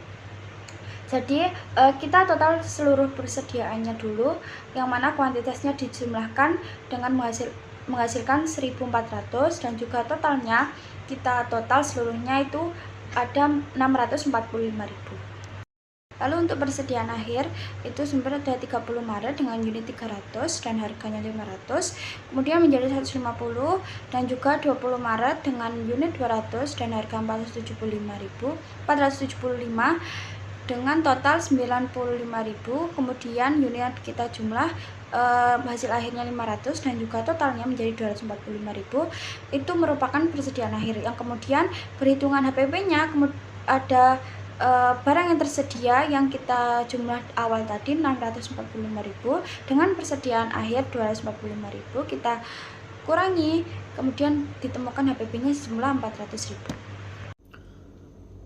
Jadi kita total seluruh persediaannya dulu, yang mana kuantitasnya dijumlahkan dengan menghasilkan 1.400 dan juga totalnya kita total seluruhnya itu ada 645.000. Lalu untuk persediaan akhir itu sumber ada 30 Maret dengan unit 300 dan harganya 500, kemudian menjadi 150 dan juga 20 Maret dengan unit 200 dan harga 475. dengan total 95.000, kemudian unit kita jumlah hasil akhirnya 500 dan juga totalnya menjadi 245.000. Itu merupakan persediaan akhir yang kemudian perhitungan HPP-nya ada barang yang tersedia yang kita jumlah awal tadi 645.000 dengan persediaan akhir 245.000, kita kurangi, kemudian ditemukan HPP-nya sejumlah 400.000.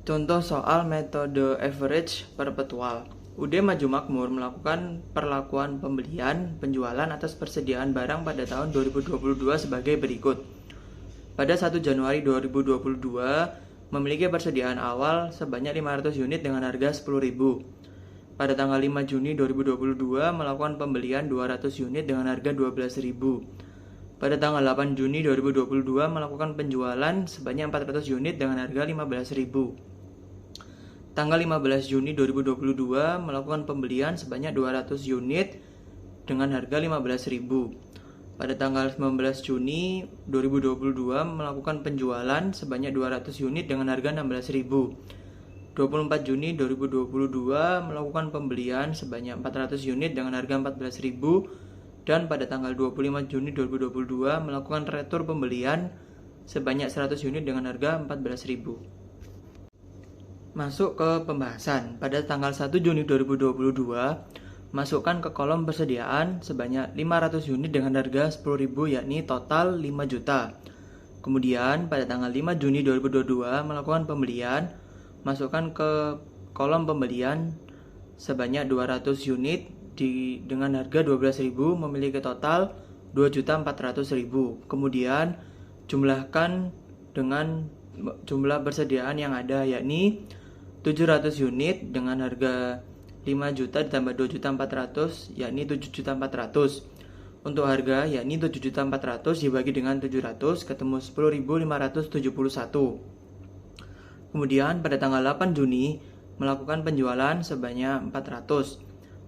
Contoh soal metode average perpetual. UD Maju Makmur melakukan perlakuan pembelian penjualan atas persediaan barang pada tahun 2022 sebagai berikut. Pada 1 Januari 2022 memiliki persediaan awal sebanyak 500 unit dengan harga 10.000. Pada tanggal 5 Juni 2022 melakukan pembelian 200 unit dengan harga 12.000. Pada tanggal 8 Juni 2022 melakukan penjualan sebanyak 400 unit dengan harga 15.000. Tanggal 15 Juni 2022 melakukan pembelian sebanyak 200 unit dengan harga 15.000. Pada tanggal 19 Juni 2022 melakukan penjualan sebanyak 200 unit dengan harga 16.000. 24 Juni 2022 melakukan pembelian sebanyak 400 unit dengan harga 14.000 dan pada tanggal 25 Juni 2022 melakukan retur pembelian sebanyak 100 unit dengan harga 14.000. Masuk ke pembahasan. Pada tanggal 1 Juni 2022, masukkan ke kolom persediaan sebanyak 500 unit dengan harga 10.000 yakni total 5 juta. Kemudian pada tanggal 5 Juni 2022 melakukan pembelian, masukkan ke kolom pembelian sebanyak 200 unit dengan harga 12.000 memiliki total 2.400.000. Kemudian jumlahkan dengan jumlah persediaan yang ada yakni 700 unit dengan harga 5 juta ditambah 2.400 yakni 7.400. Untuk harga yakni 7.400 dibagi dengan 700 ketemu 10.571. Kemudian pada tanggal 8 Juni melakukan penjualan sebanyak 400.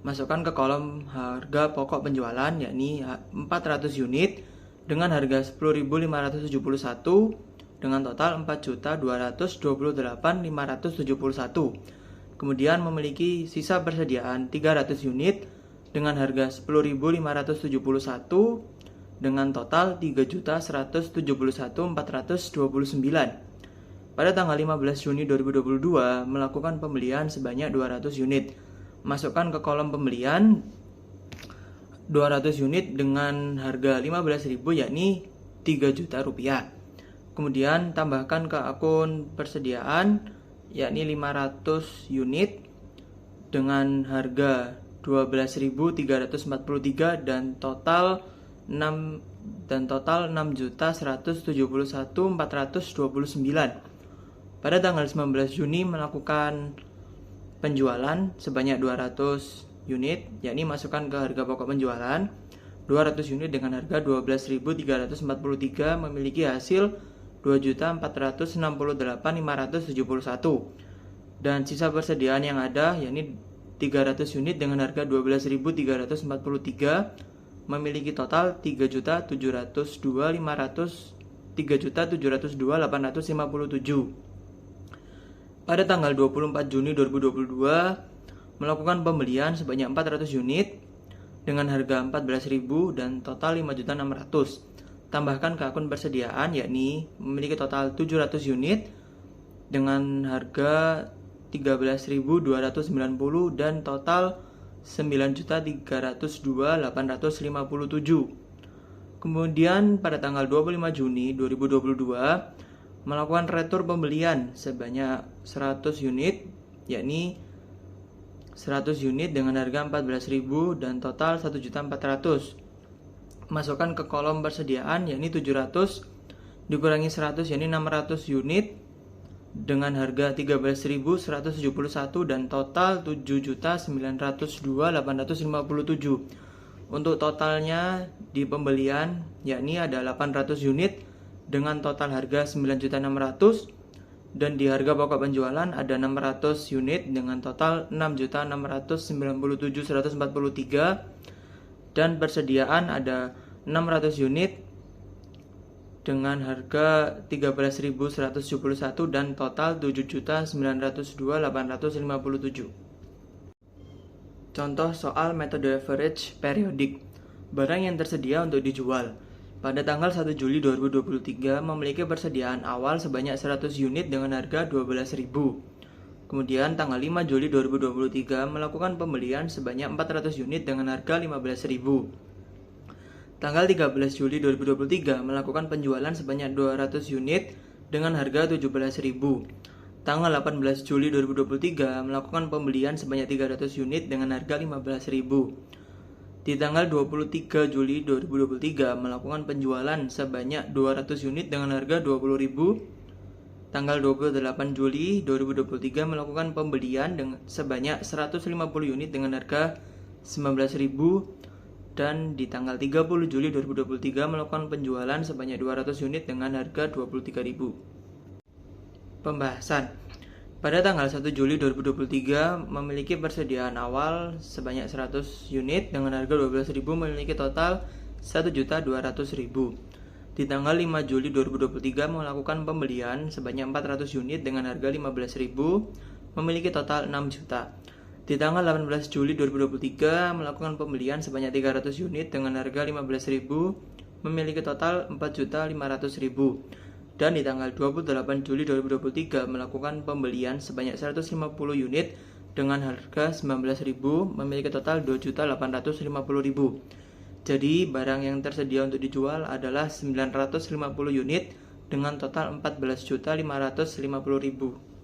Masukkan ke kolom harga pokok penjualan yakni 400 unit dengan harga 10.571 dengan total 4.228.571. Kemudian memiliki sisa persediaan 300 unit dengan harga 10.571 dengan total 3.171.429. Pada tanggal 15 Juni 2022 melakukan pembelian sebanyak 200 unit. Masukkan ke kolom pembelian 200 unit dengan harga 15.000 yakni 3 juta rupiah. Kemudian tambahkan ke akun persediaan yakni 500 unit dengan harga 12.343 dan total 6.171.429. Pada tanggal 19 Juni melakukan penjualan sebanyak 200 unit yakni masukkan ke harga pokok penjualan 200 unit dengan harga 12.343 memiliki hasil 2.468.571 dan sisa persediaan yang ada yakni 300 unit dengan harga 12.343 memiliki total 3.702.857. Pada tanggal 24 Juni 2022 melakukan pembelian sebanyak 400 unit dengan harga 14.000 dan total 5.600. Tambahkan ke akun persediaan yakni memiliki total 700 unit dengan harga 13.290 dan total 9.302.857. Kemudian pada tanggal 25 Juni 2022 melakukan retur pembelian sebanyak 100 unit yakni 100 unit dengan harga 14.000 dan total 1.400. Masukkan ke kolom persediaan yakni 700 dikurangi 100 yakni 600 unit dengan harga 13.171 dan total 7.902.857. Untuk totalnya di pembelian yakni ada 800 unit dengan total harga 9.600 dan di harga pokok penjualan ada 600 unit dengan total 6.697.143 dan persediaan ada 600 unit dengan harga 13.171 dan total 7.902.857. Contoh soal metode average periodik. Barang yang tersedia untuk dijual. Pada tanggal 1 Juli 2023 memiliki persediaan awal sebanyak 100 unit dengan harga 12.000. Kemudian tanggal 5 Juli 2023 melakukan pembelian sebanyak 400 unit dengan harga 15.000. Tanggal 13 Juli 2023 melakukan penjualan sebanyak 200 unit dengan harga 17.000. Tanggal 18 Juli 2023 melakukan pembelian sebanyak 300 unit dengan harga 15.000. Di tanggal 23 Juli 2023 melakukan penjualan sebanyak 200 unit dengan harga 20.000. Tanggal 28 Juli 2023 melakukan pembelian sebanyak 150 unit dengan harga 19.000. Dan di tanggal 30 Juli 2023 melakukan penjualan sebanyak 200 unit dengan harga 23.000. Pembahasan. Pada tanggal 1 Juli 2023 memiliki persediaan awal sebanyak 100 unit dengan harga 12.000 memiliki total 1.200.000. Di tanggal 5 Juli 2023 melakukan pembelian sebanyak 400 unit dengan harga 15.000 memiliki total 6 juta. Di tanggal 18 Juli 2023 melakukan pembelian sebanyak 300 unit dengan harga 15.000 memiliki total 4.500.000. Dan di tanggal 28 Juli 2023 melakukan pembelian sebanyak 150 unit dengan harga 19.000 memiliki total 2.850.000. Jadi barang yang tersedia untuk dijual adalah 950 unit dengan total 14.550.000.